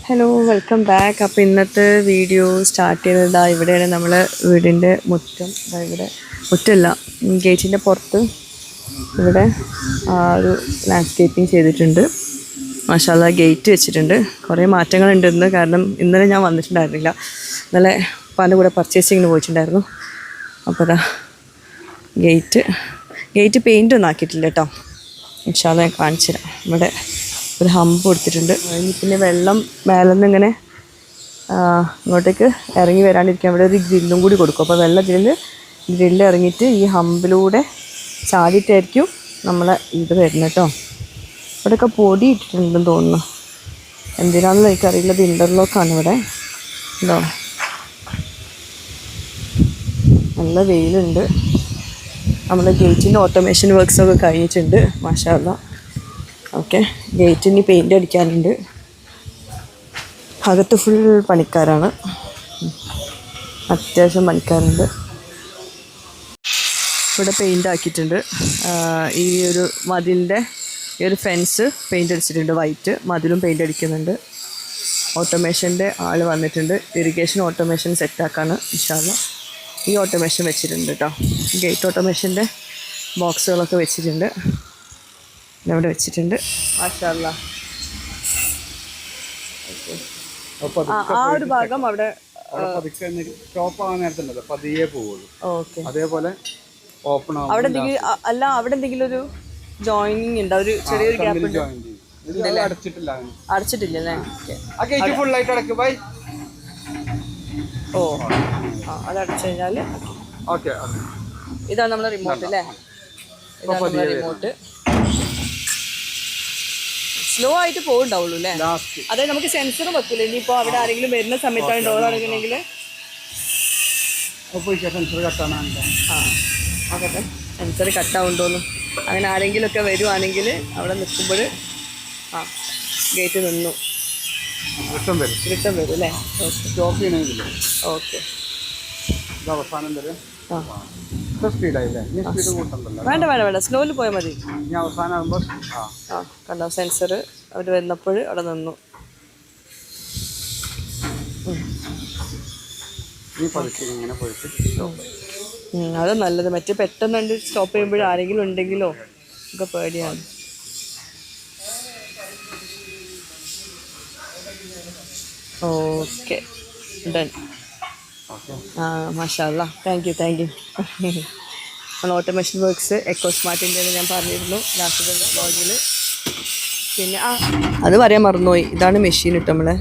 Hello welcome back. അപ്പോൾ ഇന്നത്തെ video start ചെയ്തത് ഇവിടെയാണ് നമ്മളെ വീടിൻ്റെ മുറ്റം. ഇവിടെ മുറ്റമല്ല, ഗേറ്റിൻ്റെ പുറത്ത് ഇവിടെ ഒരു ലാൻഡ്സ്കേപ്പിംഗ് ചെയ്തിട്ടുണ്ട്. മാഷാല്ലാ ഗേറ്റ് വെച്ചിട്ടുണ്ട്. കുറേ മാറ്റങ്ങളുണ്ട് ഇന്ന്, കാരണം ഇന്നലെ ഞാൻ വന്നിട്ടുണ്ടായിരുന്നില്ല. ഇന്നലെ ഉപ്പാൻ്റെ കൂടെ പർച്ചേസിങ്ങിന് പോയിട്ടുണ്ടായിരുന്നു. അപ്പോൾ അതാ ഗേറ്റ് പെയിൻ്റ് ഒന്നും ആക്കിയിട്ടില്ല കേട്ടോ. മാഷാല്ലാ ഞാൻ കാണിച്ചു തരാം. ഇവിടെ ഒരു ഹമ്പ് കൊടുത്തിട്ടുണ്ട്. ഇനി പിന്നെ വെള്ളം മേലെ നിന്ന് ഇങ്ങനെ ഇങ്ങോട്ടേക്ക് ഇറങ്ങി വരാണ്ടിരിക്കാൻ ഇവിടെ ഒരു ഗ്രില്ലും കൂടി കൊടുക്കും. അപ്പോൾ വെള്ളം ഗ്രില്ല് ഇറങ്ങിയിട്ട് ഈ ഹമ്പിലൂടെ ചാടിയിട്ടായിരിക്കും നമ്മളെ ഇത് വരുന്നത് കേട്ടോ. ഇവിടെയൊക്കെ പൊടി ഇട്ടിട്ടുണ്ടെന്ന് തോന്നുന്നു. എന്തിനാണെന്ന് എനിക്കറിയില്ല. ഇത് ഇൻ്റർലോക്കാണ് ഇവിടെ. ഉണ്ടോ, നല്ല വെയിലുണ്ട്. നമ്മുടെ ഗേറ്റിൻ്റെ ഓട്ടോമേഷൻ വർക്ക്സൊക്കെ കഴിഞ്ഞിട്ടുണ്ട്. മാഷാല്ലാ. ഓക്കെ, ഗേറ്റിന് പെയിൻ്റ് അടിക്കാനുണ്ട്. അകത്ത് ഫുൾ പണിക്കാരാണ്, അത്യാവശ്യം പണിക്കാരുണ്ട്. ഇവിടെ പെയിൻ്റ് ആക്കിയിട്ടുണ്ട്. ഈ ഒരു മതിലിൻ്റെ ഈ ഒരു ഫെൻസ് പെയിൻ്റ് അടിച്ചിട്ടുണ്ട്, വൈറ്റ്. മതിലും പെയിൻ്റ് അടിക്കുന്നുണ്ട്. ഓട്ടോമേഷൻ്റെ ആൾ വന്നിട്ടുണ്ട്. ഇറിഗേഷൻ ഓട്ടോമേഷൻ സെറ്റാക്കാണ് ഇൻഷാല്ലാ. ഈ ഓട്ടോമേഷൻ വെച്ചിട്ടുണ്ട് കേട്ടോ. ഗേറ്റ് ഓട്ടോമേഷൻ്റെ ബോക്സുകളൊക്കെ വെച്ചിട്ടുണ്ട്, ഇവിടെ വെച്ചിട്ടുണ്ട്. മാഷാല്ലാ. ആ ഒരു ഭാഗം അവിടെ അതേപോലെ ഓപ്പൺ ആവും. അവിടെ എന്തെങ്കിലും ഒരു ജോയിനിങ് ഉണ്ട്, ഒരു ചെറിയൊരു ഗ്യാപ്പ് ഉണ്ട്. അടച്ചിട്ടില്ലല്ലേ? ഓ അത് അടച്ചു കഴിഞ്ഞാൽ ഇതാണ് നമ്മളെ റിമോട്ട് അല്ലേ? ഇതാണ് നമ്മളെ റിമോട്ട്. സ്ലോ ആയിട്ട് പോകുന്നുണ്ടാവുള്ളൂ അല്ലേ? അതായത് നമുക്ക് സെൻസർ വെക്കില്ല. ഇനിയിപ്പോൾ അവിടെ ആരെങ്കിലും വരുന്ന സമയത്താണ് ഡോർ അടങ്ങണമെങ്കിൽ ആകട്ടെ സെൻസർ കട്ടാവുണ്ടോന്നും. അങ്ങനെ ആരെങ്കിലുമൊക്കെ വരുവാണെങ്കിൽ അവിടെ നിൽക്കുമ്പോൾ ഗേറ്റ് നിന്നു റിട്ടേൺ വരും അല്ലേ? ഓക്കെ. വേണ്ട സ്ലോയിൽ പോയാൽ മതി. കണ്ടോ സെൻസർ അവർ വന്നപ്പോൾ അവിടെ നിന്നു. അത് നല്ലത്. മറ്റേ പെട്ടെന്ന് കണ്ട് സ്റ്റോപ്പ് ചെയ്യുമ്പോൾ ആരെങ്കിലും ഉണ്ടെങ്കിലോ ഒക്കെ പേടിയാണ്. Okay done. മാഷാല്ലാ, thank you. Automation works echo സ്മാർട്ടിൻ്റെ ഞാൻ പറഞ്ഞിരുന്നു ലാസ്റ്റ് വ്ലോഗിൽ. പിന്നെ അത് പറയാൻ മറന്നുപോയി, ഇതാണ് മെഷീൻ ഇട്ട് നമ്മളെ.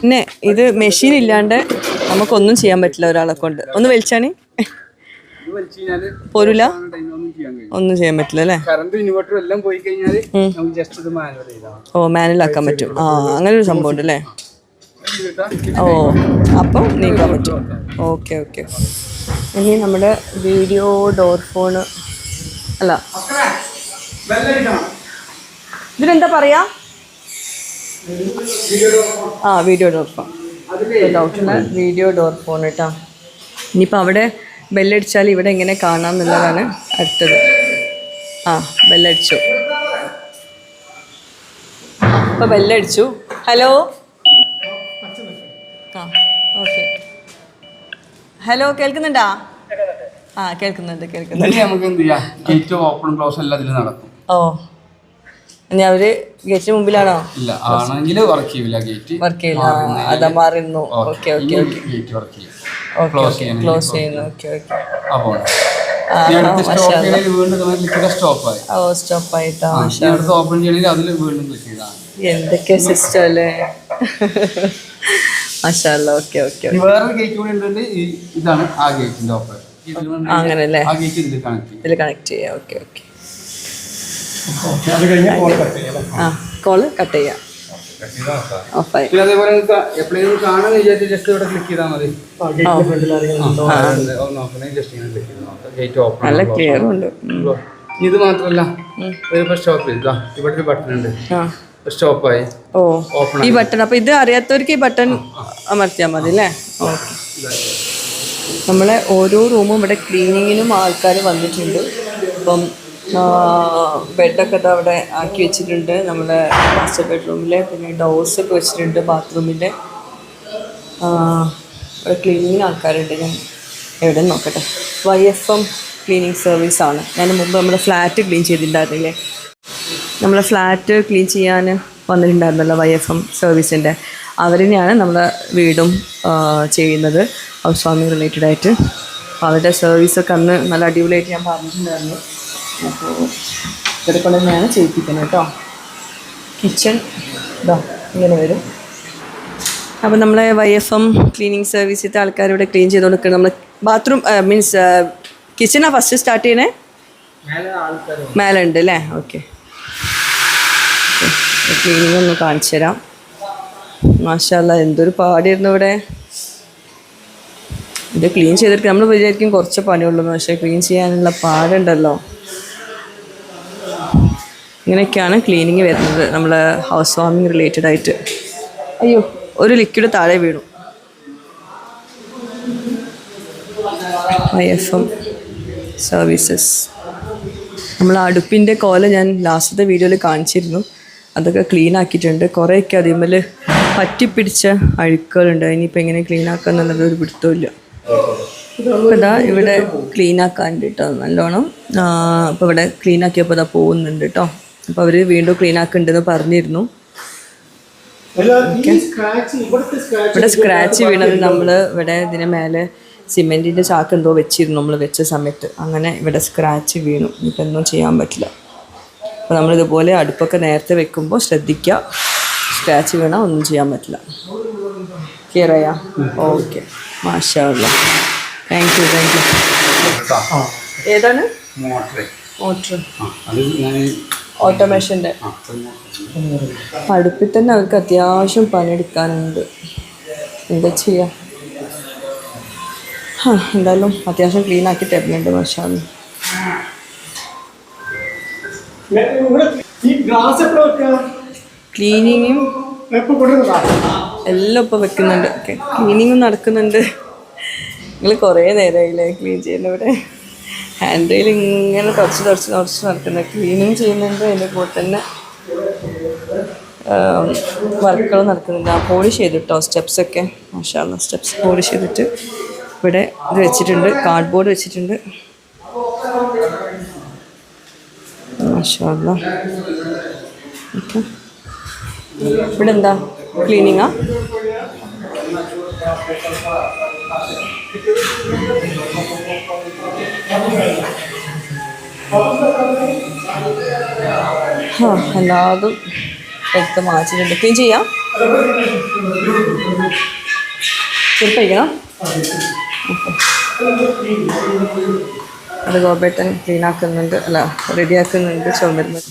പിന്നെ ഇത് മെഷീൻ ഇല്ലാണ്ട് നമുക്കൊന്നും ചെയ്യാൻ പറ്റില്ല. ഒരാളെ കൊണ്ട് ഒന്ന് വലിച്ചാണ് പോരൂല, ഒന്നും ചെയ്യാൻ പറ്റില്ല അല്ലേ? ഓ മാനുവലാക്കാൻ പറ്റും. അങ്ങനെ ഒരു സംഭവം ഉണ്ട് അല്ലേ? ഓ അപ്പം നീക്കാൻ പറ്റും. ഓക്കെ. ഇനി നമ്മുടെ വീഡിയോ ഡോർ ഫോണ് അല്ല, ഇതിനെന്താ പറയാ? Video door phone. ഡൗട്ടില്ല, വീഡിയോ ഡോർ ഫോൺ കേട്ടോ. ഇനിയിപ്പോൾ അവിടെ ബെല്ലടിച്ചാൽ ഇവിടെ എങ്ങനെ കാണാമെന്നുള്ളതാണ് അടുത്തത്. ബെല്ലടിച്ചു. ഇപ്പോൾ ബെല്ലടിച്ചു. ഹലോ. ഓക്കെ. ഹലോ, കേൾക്കുന്നുണ്ടാ? കേൾക്കുന്നുണ്ട്. നമുക്ക് എന്ത് ചെയ്യാം, ഗേറ്റ് ഓപ്പൺ ക്ലോസ് എല്ലാം ഇതിൽ നടക്കും. ഓ, ഇനി അവര് ഗേറ്റിന് മുമ്പിലാണോ? ഇല്ല, ആണെങ്കിൽ വർക്ക് ചെയ്യില്ല. ഗേറ്റ് വർക്ക് ചെയ്യില്ല, അതാ മാറുന്നു. ഓക്കെ. ഗേറ്റ് വർക്ക് ചെയ്യും, ക്ലോസ് ചെയ്യുന്നു. ഓക്കെ. അപ്പോൾ സ്റ്റോപ്പായിട്ടാ. ഓപ്പൺ ചെയ്യണമെങ്കിൽ അതിൽ വീണ്ടും ക്ലിക്ക് ചെയ്താൽ എന്തൊക്കെ സിസ്റ്റം അല്ലേ? മാഷാല്ലാ. ഓക്കെ. വേറൊരു ഗേറ്റ് കൂടി ഉണ്ട്. ഇതാണ് ആ ഗേറ്റിന്റെ ഓപ്പൺ. അങ്ങനല്ലേ? ആ ഗേറ്റ് ഇതിൽ കണക്ട് ചെയ്യാം. ഓക്കെ. കോള് കട്ട് ചെയ്യാം. അതേപോലെ എപ്പോഴെങ്കിലും കാണാൻ വിചാരിച്ച് ജസ്റ്റ് ഇവിടെ ക്ലിക്ക് ചെയ്താൽ മതി. നല്ല ക്ലിയർ ഉണ്ട്. ഇത് മാത്രമല്ല, ഒരു സ്റ്റോപ്പ് ചെയ്താ ഇവിടെ ഒരു ബട്ടൺ ഉണ്ട്, സ്റ്റോപ്പായി. ഈ ബട്ടൺ. അപ്പൊ ഇത് അറിയാത്തവർക്ക് ഈ ബട്ടൺ അമർത്തിയാൽ മതി അല്ലേ? ഓക്കെ. നമ്മളെ ഓരോ റൂമും ഇവിടെ ക്ലീനിങ്ങിനും ആൾക്കാർ വന്നിട്ടുണ്ട്. അപ്പം ബെഡൊക്കെ അവിടെ ആക്കി വെച്ചിട്ടുണ്ട് നമ്മുടെ മാസ്റ്റർ ബെഡ്റൂമിൽ. പിന്നെ ഡോർസൊക്കെ വെച്ചിട്ടുണ്ട് ബാത്റൂമിൻ്റെ. ഇവിടെ ക്ലീനിങ് ആൾക്കാരുണ്ട്. ഞാൻ എവിടെ നോക്കട്ടെ. YFM ക്ലീനിങ് സർവീസാണ്. ഞാൻ മുമ്പ് നമ്മുടെ ഫ്ലാറ്റ് ക്ലീൻ ചെയ്തിട്ടുണ്ടായിരുന്നില്ലേ, നമ്മളെ ഫ്ലാറ്റ് ക്ലീൻ ചെയ്യാൻ വന്നിട്ടുണ്ടായിരുന്നല്ലോ YFM സർവീസിൻ്റെ. അവരിനെയാണ് നമ്മളെ വീടും ചെയ്യുന്നത്, ഹൗസ് വാമിങ് റിലേറ്റഡ് ആയിട്ട്. അപ്പോൾ അവരുടെ സർവീസൊക്കെ അന്ന് നല്ല അടിപൊളിയായിട്ട് ഞാൻ പറഞ്ഞിട്ടുണ്ടായിരുന്നു. അപ്പോൾ ഇവരെ കൊണ്ട് തന്നെയാണ് ചെയ്യിപ്പിക്കുന്നത് കേട്ടോ. കിച്ചൺ ഇതാ ഇങ്ങനെ വരും. അപ്പോൾ നമ്മളെ YFM ക്ലീനിങ് സർവീസിലത്തെ ആൾക്കാർ ഇവിടെ ക്ലീൻ ചെയ്ത് കൊടുക്കണം. നമ്മൾ ബാത്റൂം മീൻസ് കിച്ചണാണ് ഫസ്റ്റ് സ്റ്റാർട്ട് ചെയ്യണേ. മേലെ ഉണ്ട് അല്ലേ? ഓക്കെ, ക്ലീനിങ് ഒന്ന് കാണിച്ചു തരാം. മാഷാല്ലാ, എന്തൊരു പാടിയിരുന്നു ഇവിടെ. ഇത് ക്ലീൻ ചെയ്തിട്ട് നമ്മൾ വിചാരിക്കും കുറച്ച് പണിയുള്ളൂ, പക്ഷേ ക്ലീൻ ചെയ്യാനുള്ള പാടുണ്ടല്ലോ. ഇങ്ങനെയൊക്കെയാണ് ക്ലീനിങ് വരുന്നത് നമ്മൾ ഹൗസ് വാമിങ് റിലേറ്റഡ് ആയിട്ട്. അയ്യോ, ഒരു ലിക്വിഡ് താഴെ വീണു. YFM services. നമ്മൾ അടുപ്പിൻ്റെ കോല ഞാൻ ലാസ്റ്റത്തെ വീഡിയോയിൽ കാണിച്ചിരുന്നു. അതൊക്കെ ക്ലീൻ ആക്കിയിട്ടുണ്ട്. കുറേയൊക്കെ അതിന്മേൽ പറ്റിപ്പിടിച്ച അഴുക്കുകളുണ്ട്. ഇനിയിപ്പോൾ എങ്ങനെ ക്ലീൻ ആക്കുക എന്നുള്ളത് ഒരു പിടുത്തമില്ല. അപ്പോൾ ഇതാ ഇവിടെ ക്ലീൻ ആക്കാനുണ്ട് കേട്ടോ നല്ലോണം. അപ്പോൾ ഇവിടെ ക്ലീൻ ആക്കിയപ്പോൾ ഇതാ പോകുന്നുണ്ട് കേട്ടോ. അപ്പോൾ അവർ വീണ്ടും ക്ലീൻ ആക്കുന്നുണ്ടെന്ന് പറഞ്ഞിരുന്നു. ഇവിടെ സ്ക്രാച്ച് വീണത് നമ്മൾ ഇവിടെ ഇതിന് മേലെ സിമെൻറ്റിൻ്റെ ചാക്ക് എന്തോ വെച്ചിരുന്നു നമ്മൾ വെച്ച സമയത്ത്. അങ്ങനെ ഇവിടെ സ്ക്രാച്ച് വീണു. ഇനിയിപ്പോൾ ഒന്നും ചെയ്യാൻ പറ്റില്ല. അപ്പോൾ നമ്മളിതുപോലെ അടുപ്പൊക്കെ നേരത്തെ വെക്കുമ്പോൾ ശ്രദ്ധിക്കുക, സ്ക്രാച്ച് വീണാൽ ഒന്നും ചെയ്യാൻ പറ്റില്ല. ക്ലിയർ ആയാ? ഓക്കെ, മാഷാ അല്ലാഹ്. Thank you. ഏതാണ് മോട്ടർ? ഓട്ടോമേഷൻ്റെ. അടുപ്പിൽ തന്നെ അവർക്ക് അത്യാവശ്യം പണിയെടുക്കാനുണ്ട്. എന്താ ചെയ്യുക? എന്തായാലും അത്യാവശ്യം ക്ലീൻ ആക്കി തരുന്നുണ്ട് മാഷാ അല്ലാഹ്. ക്ലീനിങ്ങും എല്ലാം ഇപ്പോൾ വെക്കുന്നുണ്ട്. ഓക്കെ, ക്ലീനിങ്ങും നടക്കുന്നുണ്ട്. നിങ്ങൾ കുറേ നേരമായില്ലേ ക്ലീൻ ചെയ്യുന്ന ഇവിടെ. ഹാൻഡ് റെയിൽ ഇങ്ങനെ തുടച്ച് നടക്കുന്നത്. ക്ലീനിങ് ചെയ്യുന്നുണ്ട്, അതിൻ്റെ കൂടെ തന്നെ വർക്കുകൾ നടക്കുന്നുണ്ട്. പോളിഷ് ചെയ്തിട്ടോ സ്റ്റെപ്സൊക്കെ. മാഷാ അല്ലാഹ്, സ്റ്റെപ്സ് പോളിഷ് ചെയ്തിട്ട് ഇവിടെ ഇത് വെച്ചിട്ടുണ്ട്, കാർഡ്ബോർഡ് വെച്ചിട്ടുണ്ട്. മാഷാ അല്ലാഹ്. ഓക്കെ, ഇവിടെ എന്താ ക്ലീനിങ്ങാ? എല്ലാതും എടുത്ത് മാറ്റിട്ടുണ്ട്. ക്ലീൻ ചെയ്യാം. ചെറുപ്പഴിക്കണം. അത് ഗോപേട്ടൻ ക്ലീൻ ആക്കുന്നുണ്ട്, അല്ല റെഡി ആക്കുന്നുണ്ട് ചുമരുന്നത്.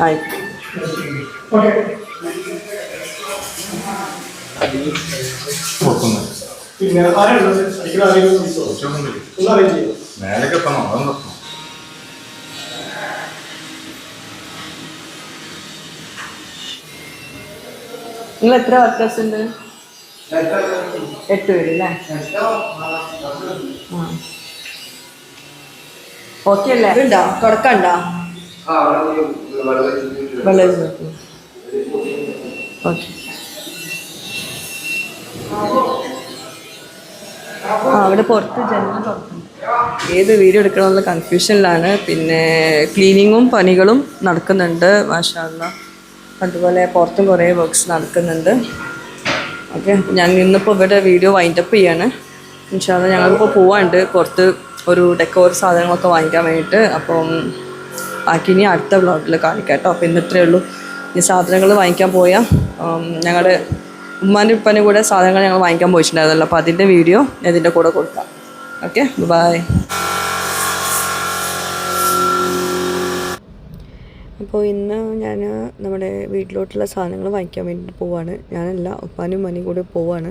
ആയി നിങ്ങൾ എത്ര വർക്കേഴ്സ് ഉണ്ട്? 8 പേര് അല്ലേ? ഓക്കെ അല്ലേ? ഉണ്ടോ തുടക്കണ്ടോ? വെള്ളം ഓക്കെ. അവിടെ പുറത്ത് ജനൽ തുറക്കുന്നു. ഏത് വീഡിയോ എടുക്കണമെന്നുള്ള കൺഫ്യൂഷനിലാണ്. പിന്നെ ക്ലീനിങ്ങും പണികളും നടക്കുന്നുണ്ട് മാഷാ അല്ലാഹ്. അതുപോലെ പുറത്തും കുറേ വർക്ക്സ് നടക്കുന്നുണ്ട്. ഓക്കെ, ഞാൻ ഇന്നിപ്പോൾ ഇവിടെ വീഡിയോ വൈൻഡപ്പ് ചെയ്യാണ്. ഇൻഷാ അല്ലാഹ് ഞങ്ങളിപ്പോൾ പോവാണ്ട് പുറത്ത് ഒരു ഡെക്കോർ സാധനങ്ങളൊക്കെ വാങ്ങിക്കാൻ വേണ്ടിയിട്ട്. അപ്പം ബാക്കി ഇനി അടുത്ത വ്ളോഗിൽ കാണിക്കാം കേട്ടോ. അപ്പോൾ ഇന്ന് ഇത്രയേ ഉള്ളൂ. ഈ സാധനങ്ങൾ വാങ്ങിക്കാൻ പോയാൽ ഞങ്ങളുടെ ഉമ്മാൻ്റെ ഉപ്പാൻ്റെ കൂടെ സാധനങ്ങൾ ഞങ്ങൾ വാങ്ങിക്കാൻ പോയിട്ടുണ്ടായിരുന്നല്ലോ. അപ്പോൾ അതിൻ്റെ വീഡിയോ ഇതിൻ്റെ കൂടെ കൊടുക്കാം. Okay, bye. അപ്പോൾ ഇന്ന് ഞാൻ നമ്മുടെ വീട്ടിലോട്ടുള്ള സാധനങ്ങൾ വാങ്ങിക്കാൻ വേണ്ടിയിട്ട് പോവാണ്. ഞാനല്ല, ഉപ്പാനും ഉമ്മാനും കൂടെ പോവാണ്.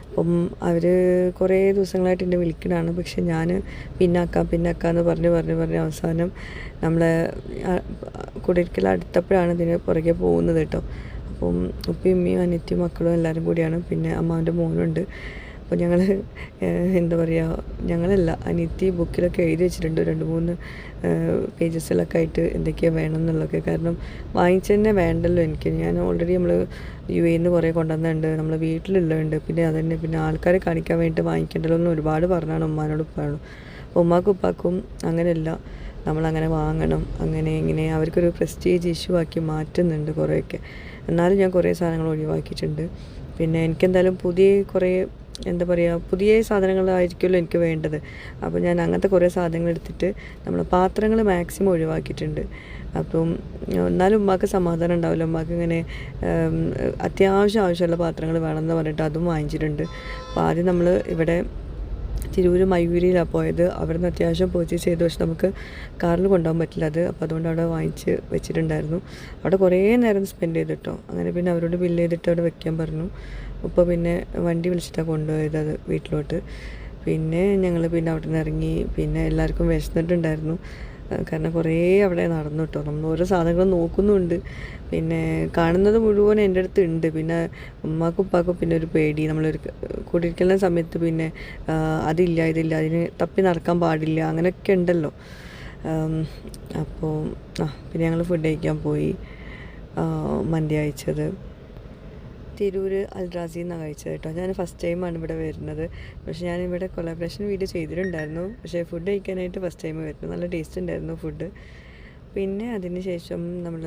അപ്പം അവർ കുറേ ദിവസങ്ങളായിട്ട് എന്നെ വിളിക്കണതാണ്. പക്ഷെ ഞാൻ പിന്നാക്കാന്ന് പറഞ്ഞ് അവസാനം നമ്മളെ കുടിയിരിക്കൽ അടുത്തപ്പോഴാണ് ഇതിന് പുറകെ പോകുന്നത് കേട്ടോ. അപ്പം ഉപ്പയും ഉമ്മയും അനിയത്തിയും മക്കളും എല്ലാവരും കൂടിയാണ്. പിന്നെ അമ്മാവൻ്റെ മോനുണ്ട്. അപ്പോൾ ഞങ്ങൾ എന്താ പറയുക, ഞങ്ങളല്ല, അനിയത്തി ബുക്കിലൊക്കെ എഴുതി വെച്ചിട്ടുണ്ട് 2-3 പേജസിലൊക്കെ ആയിട്ട് എന്തൊക്കെയാണ് വേണം എന്നുള്ളതൊക്കെ. കാരണം വാങ്ങിച്ചതന്നെ വേണ്ടല്ലോ എനിക്ക്. ഞാൻ ഓൾറെഡി നമ്മൾ UAE നിന്ന് കുറേ കൊണ്ടുവന്നിട്ടുണ്ട്, നമ്മൾ വീട്ടിലുള്ളതുണ്ട്. പിന്നെ അതന്നെ പിന്നെ ആൾക്കാരെ കാണിക്കാൻ വേണ്ടിയിട്ട് വാങ്ങിക്കേണ്ടല്ലോ എന്ന് ഒരുപാട് പറഞ്ഞാണ് ഉമ്മാനോട് ഉപ്പാനോട്. അപ്പോൾ ഉമ്മാക്കും ഉപ്പാക്കും അങ്ങനെയല്ല, നമ്മളങ്ങനെ വാങ്ങണം അങ്ങനെ ഇങ്ങനെ അവർക്കൊരു പ്രസ്റ്റീജ് ഇഷ്യൂ ആക്കി മാറ്റുന്നുണ്ട് കുറേയൊക്കെ. എന്നാലും ഞാൻ കുറേ സാധനങ്ങൾ ഒഴിവാക്കിയിട്ടുണ്ട്. പിന്നെ എനിക്കെന്തായാലും പുതിയ കുറേ എന്താ പറയുക, പുതിയ സാധനങ്ങളായിരിക്കുമല്ലോ എനിക്ക് വേണ്ടത്. അപ്പോൾ ഞാൻ അങ്ങനത്തെ കുറേ സാധനങ്ങൾ എടുത്തിട്ട് നമ്മൾ പാത്രങ്ങൾ മാക്സിമം ഒഴിവാക്കിയിട്ടുണ്ട്. അപ്പം എന്നാലും ഉമ്മാക്ക് സമാധാനം ഉണ്ടാവില്ല. ഉമ്മാക്ക് ഇങ്ങനെ ആവശ്യമുള്ള പാത്രങ്ങൾ വേണമെന്ന് പറഞ്ഞിട്ട് അതും വാങ്ങിച്ചിട്ടുണ്ട്. അപ്പോൾ ആദ്യം നമ്മൾ ഇവിടെ തിരൂർ മയൂരിയിലാണ് പോയത്. അവിടെ നിന്ന് അത്യാവശ്യം പർച്ചേസ് ചെയ്തു, പക്ഷെ നമുക്ക് കാറിൽ കൊണ്ടുപോകാൻ പറ്റില്ല അത്. അപ്പോൾ അതുകൊണ്ട് അവിടെ വാങ്ങിച്ച് വെച്ചിട്ടുണ്ടായിരുന്നു. അവിടെ കുറേ നേരം സ്പെൻഡ് ചെയ്തിട്ടോ. അങ്ങനെ പിന്നെ അവരോട് ബില്ല് ചെയ്തിട്ട് അവിടെ വെക്കാൻ പറഞ്ഞു. അപ്പോൾ പിന്നെ വണ്ടി വിളിച്ചിട്ടാണ് കൊണ്ടുപോയത് അത് വീട്ടിലോട്ട്. പിന്നെ ഞങ്ങൾ പിന്നെ അവിടെ നിന്ന് ഇറങ്ങി. പിന്നെ എല്ലാവർക്കും വിശന്നിട്ടുണ്ടായിരുന്നു, കാരണം കുറേ അവിടെ നടന്നു കേട്ടോ. നമ്മൾ ഓരോ സാധനങ്ങളും നോക്കുന്നുണ്ട്, പിന്നെ കാണുന്നത് മുഴുവൻ എൻ്റെ അടുത്ത് ഉണ്ട്. പിന്നെ ഉമ്മാക്കും ഉപ്പാക്കും പിന്നെ ഒരു പേടി, നമ്മളൊരു കുടിയിരിക്കുന്ന സമയത്ത് പിന്നെ അതില്ല ഇതില്ല, അതിന് തപ്പി നടക്കാൻ പാടില്ല, അങ്ങനെയൊക്കെ ഉണ്ടല്ലോ. അപ്പോൾ പിന്നെ ഞങ്ങൾ ഫുഡ് കഴിക്കാൻ പോയി. മന്തി കഴിച്ചത് തിരൂർ അൽറാസി എന്നാണ് കഴിച്ചത് കേട്ടോ. ഞാൻ ഫസ്റ്റ് ടൈമാണ് ഇവിടെ വരുന്നത്. പക്ഷേ ഞാനിവിടെ കൊളാബറേഷൻ വീഡിയോ ചെയ്തിട്ടുണ്ടായിരുന്നു, പക്ഷേ ഫുഡ് കഴിക്കാനായിട്ട് ഫസ്റ്റ് ടൈം വരുന്നു. നല്ല ടേസ്റ്റ് ഉണ്ടായിരുന്നു ഫുഡ്. പിന്നെ അതിന് ശേഷം നമ്മൾ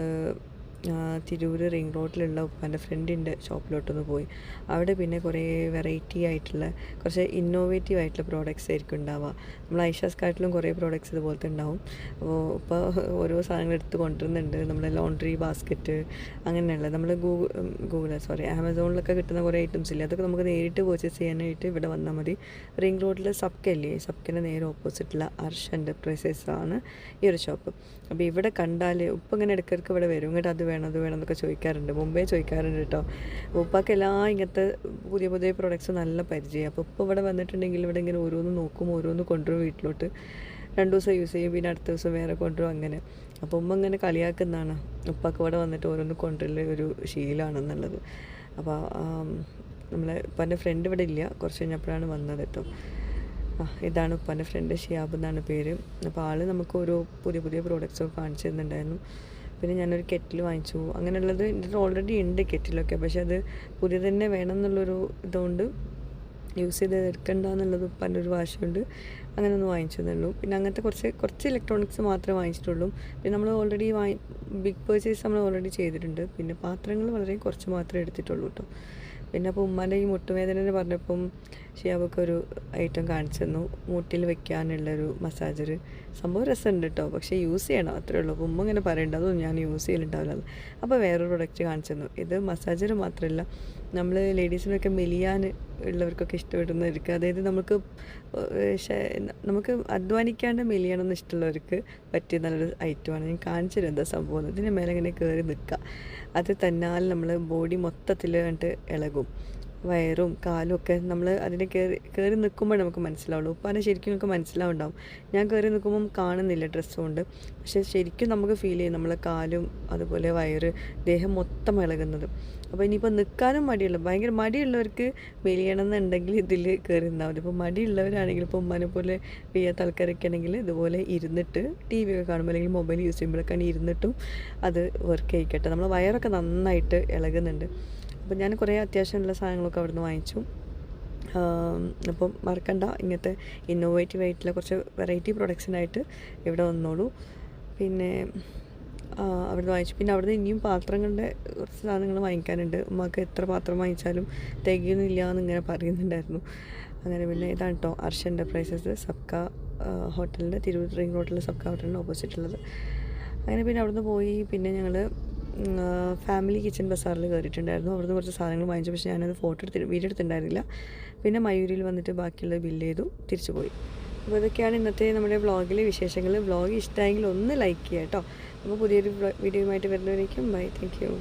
തിരൂർ റിംഗ് റോഡിലുള്ള ഉപ്പാൻ്റെ ഫ്രണ്ടിൻ്റെ ഷോപ്പിലോട്ടൊന്ന് പോയി. അവിടെ പിന്നെ കുറേ വെറൈറ്റി ആയിട്ടുള്ള കുറച്ച് ഇന്നോവേറ്റീവ് ആയിട്ടുള്ള പ്രോഡക്റ്റ്സ് ആയിരിക്കും ഉണ്ടാവുക. നമ്മൾ ഐഷാസ് കാർട്ടിലും കുറേ പ്രോഡക്റ്റ്സ് ഇതുപോലത്തെ ഉണ്ടാവും. അപ്പോൾ ഇപ്പോൾ ഓരോ സാധനങ്ങൾ എടുത്ത് കൊണ്ടുവരുന്നുണ്ട്. നമ്മൾ ലോണ്ട്രി ബാസ്ക്കറ്റ് അങ്ങനെയുള്ള നമ്മൾ ആമസോണിലൊക്കെ കിട്ടുന്ന കുറേ ഐറ്റംസ് ഇല്ലേ, അതൊക്കെ നമുക്ക് നേരിട്ട് പർച്ചേസ് ചെയ്യാനായിട്ട് ഇവിടെ വന്നാൽ മതി. റിംഗ് റോഡിൽ സബ്ക്കല്ലേ, സബ്ക്കിൻ്റെ നേരെ ഓപ്പോസിറ്റുള്ള അർഷ് എൻ്റർപ്രൈസസ് ആണ് ഈ ഒരു ഷോപ്പ്. അപ്പോൾ ഇവിടെ കണ്ടാൽ ഉപ്പ ഇങ്ങനെ ഇടയ്ക്കിടയ്ക്ക് ഇവിടെ വരും. ഇങ്ങോട്ട് അത് വേണം എന്നൊക്കെ ചോദിക്കാറുണ്ട്, മുമ്പേ ചോദിക്കാറുണ്ട് കേട്ടോ. ഉപ്പാക്കെല്ലാം ഇങ്ങനത്തെ പുതിയ പുതിയ പ്രൊഡക്ട്സ് നല്ല പരിചയം. അപ്പോൾ ഇപ്പോൾ ഇവിടെ വന്നിട്ടുണ്ടെങ്കിൽ ഇവിടെ ഇങ്ങനെ ഓരോന്ന് നോക്കും, ഓരോന്ന് കൊണ്ടുവരും വീട്ടിലോട്ട്. 2 ദിവസം യൂസ് ചെയ്യും, പിന്നെ അടുത്ത ദിവസം വേറെ കൊണ്ടുവരും അങ്ങനെ. അപ്പോൾ ഉമ്മ ഇങ്ങനെ കളിയാക്കുന്നതാണ് ഉപ്പാക്ക് ഇവിടെ വന്നിട്ട് ഓരോന്ന് കൊണ്ടുവരൽ ഒരു ശീലമാണെന്നുള്ളത്. അപ്പോൾ നമ്മളെ ഉപ്പാൻ്റെ ഫ്രണ്ട് ഇവിടെ ഇല്ല, കുറച്ച് കഴിഞ്ഞപ്പോഴാണ് വന്നത് കേട്ടോ. ഇതാണ് ഉപ്പാൻ്റെ ഫ്രണ്ട്, ഷിയാബ് എന്നാണ് പേര്. അപ്പോൾ ആൾ നമുക്ക് ഓരോ പുതിയ പുതിയ പ്രോഡക്റ്റ്സൊക്കെ കാണിച്ചു തരുന്നുണ്ടായിരുന്നു. പിന്നെ ഞാനൊരു കെറ്റിൽ വാങ്ങിച്ചു. അങ്ങനെയുള്ളത് എൻ്റെ ഓൾറെഡി ഉണ്ട് കെറ്റിലൊക്കെ, പക്ഷെ അത് പുതിയ തന്നെ വേണം എന്നുള്ളൊരു ഇതുകൊണ്ട് യൂസ് ചെയ്ത് എടുക്കണ്ട എന്നുള്ളത് ഉപ്പാൻ്റെ ഒരു വാശിയുണ്ട്. അങ്ങനെ ഒന്ന് വാങ്ങിച്ചതേ. പിന്നെ അങ്ങനത്തെ കുറച്ച് ഇലക്ട്രോണിക്സ് മാത്രമേ വാങ്ങിച്ചിട്ടുള്ളൂ. പിന്നെ നമ്മൾ ഓൾറെഡി ബിഗ് പർച്ചേസ് നമ്മൾ ഓൾറെഡി ചെയ്തിട്ടുണ്ട്. പിന്നെ പാത്രങ്ങൾ വളരെ കുറച്ച് മാത്രമേ എടുത്തിട്ടുള്ളൂ കേട്ടോ. പിന്നെ അപ്പോൾ ഉമ്മാൻ്റെ ഈ മുട്ടുവേദന പറഞ്ഞപ്പം ഷിയാബൊക്കെ ഒരു ഐറ്റം കാണിച്ചു തന്നു, മൂട്ടിൽ വെക്കാനുള്ളൊരു മസാജർ. സംഭവം രസമുണ്ട് കേട്ടോ, പക്ഷേ യൂസ് ചെയ്യണം അത്രേ ഉള്ളൂ. അപ്പോൾ ഉമ്മ ഇങ്ങനെ പറയേണ്ട, അതൊന്നും ഞാൻ യൂസ് ചെയ്യലുണ്ടാവില്ല. അപ്പോൾ വേറൊരു പ്രൊഡക്റ്റ് കാണിച്ചു തന്നു. ഇത് മസാജർ മാത്രമല്ല, നമ്മൾ ലേഡീസിനൊക്കെ മെലിയാൻ ഉള്ളവർക്കൊക്കെ ഇഷ്ടപ്പെടുന്നവർക്ക്, അതായത് നമുക്ക് അധ്വാനിക്കാണ്ട് മെലിയണമെന്ന് ഇഷ്ടമുള്ളവർക്ക് പറ്റിയ നല്ലൊരു ഐറ്റമാണ്. ഞാൻ കാണിച്ചിട്ട് എന്താ സംഭവം. ഇതിന് മേലെ ഇങ്ങനെ കയറി നിൽക്കുക, അത് തന്നാൽ നമ്മൾ ബോഡി മൊത്തത്തിൽ കണ്ടിട്ട് ഇളകും. വയറും കാലും ഒക്കെ നമ്മൾ അതിനെ കയറി നിൽക്കുമ്പോൾ നമുക്ക് മനസ്സിലാവുള്ളൂ. ഉപ്പാനെ ശരിക്കും നമുക്ക് മനസ്സിലാവുണ്ടാവും. ഞാൻ കയറി നിൽക്കുമ്പം കാണുന്നില്ല ഡ്രസ്സ് കൊണ്ട്, പക്ഷേ ശരിക്കും നമുക്ക് ഫീൽ ചെയ്യും നമ്മളെ കാലും അതുപോലെ വയറ് ദേഹം മൊത്തം ഇളകുന്നത്. അപ്പോൾ ഇനിയിപ്പോൾ നിൽക്കാനും മടിയുള്ള ഭയങ്കര മടിയുള്ളവർക്ക് മെലിയണം എന്നുണ്ടെങ്കിൽ ഇതിൽ കയറി നിന്നാൽ മതി. ഇപ്പോൾ മടിയുള്ളവരാണെങ്കിൽ ഇപ്പോൾ ഉമ്മാനെ പോലെ വയ്യാത്ത ആൾക്കാരൊക്കെ ആണെങ്കിൽ ഇതുപോലെ ഇരുന്നിട്ട് TV ഒക്കെ കാണുമ്പോൾ അല്ലെങ്കിൽ മൊബൈൽ യൂസ് ചെയ്യുമ്പോഴൊക്കെ ഇരുന്നിട്ടും അത് വർക്ക് ചെയ്യിക്കട്ടെ. നമ്മൾ വയറൊക്കെ നന്നായിട്ട് ഇളകുന്നുണ്ട്. അപ്പോൾ ഞാൻ കുറേ അത്യാവശ്യമുള്ള സാധനങ്ങളൊക്കെ അവിടെ നിന്ന് വാങ്ങിച്ചു. അപ്പം മറക്കണ്ട, ഇങ്ങനത്തെ ഇന്നോവേറ്റീവ് ആയിട്ടുള്ള കുറച്ച് വെറൈറ്റി പ്രൊഡക്ട്സിനായിട്ട് ഇവിടെ വന്നോളൂ. പിന്നെ അവിടെ നിന്ന് വാങ്ങിച്ചു. പിന്നെ അവിടെ നിന്ന് ഇനിയും പാത്രങ്ങളുടെ കുറച്ച് സാധനങ്ങൾ വാങ്ങിക്കാനുണ്ട്. ഉമ്മക്ക് എത്ര പാത്രം വാങ്ങിച്ചാലും തികയുന്നില്ല എന്നിങ്ങനെ പറയുന്നുണ്ടായിരുന്നു. അങ്ങനെ പിന്നെ ഇതാണ് കേട്ടോ അർഷ് എൻ്റർപ്രൈസസ്, സബ്ക ഹോട്ടലിൻ്റെ തിരൂർ റിംഗ് റോഡിലെ സബ്ക ഹോട്ടലിൻ്റെ ഓപ്പോസിറ്റുള്ളത്. അങ്ങനെ പിന്നെ അവിടെ നിന്ന് പോയി. പിന്നെ ഞങ്ങൾ ഫാമിലി കിച്ചൺ ബസാറിൽ കയറിയിട്ടുണ്ടായിരുന്നു. അവിടുന്ന് കുറച്ച് സാധനങ്ങൾ വാങ്ങിച്ചു, പക്ഷേ ഞാനത് വീഡിയോ എടുത്തിട്ടുണ്ടായിരുന്നില്ല. പിന്നെ മയൂരിൽ വന്നിട്ട് ബാക്കിയുള്ളത് ബില്ല് ചെയ്തു തിരിച്ചു പോയി. അപ്പോൾ ഇതൊക്കെയാണ് ഇന്നത്തെ നമ്മുടെ വ്ളോഗിലെ വിശേഷങ്ങൾ. വ്ളോഗ് ഇഷ്ടമായെങ്കിൽ ഒന്ന് ലൈക്ക് ചെയ്യുക കേട്ടോ. അപ്പോൾ പുതിയൊരു വീഡിയോയുമായിട്ട് വരുന്നവരേക്കും ബൈ, താങ്ക് യു.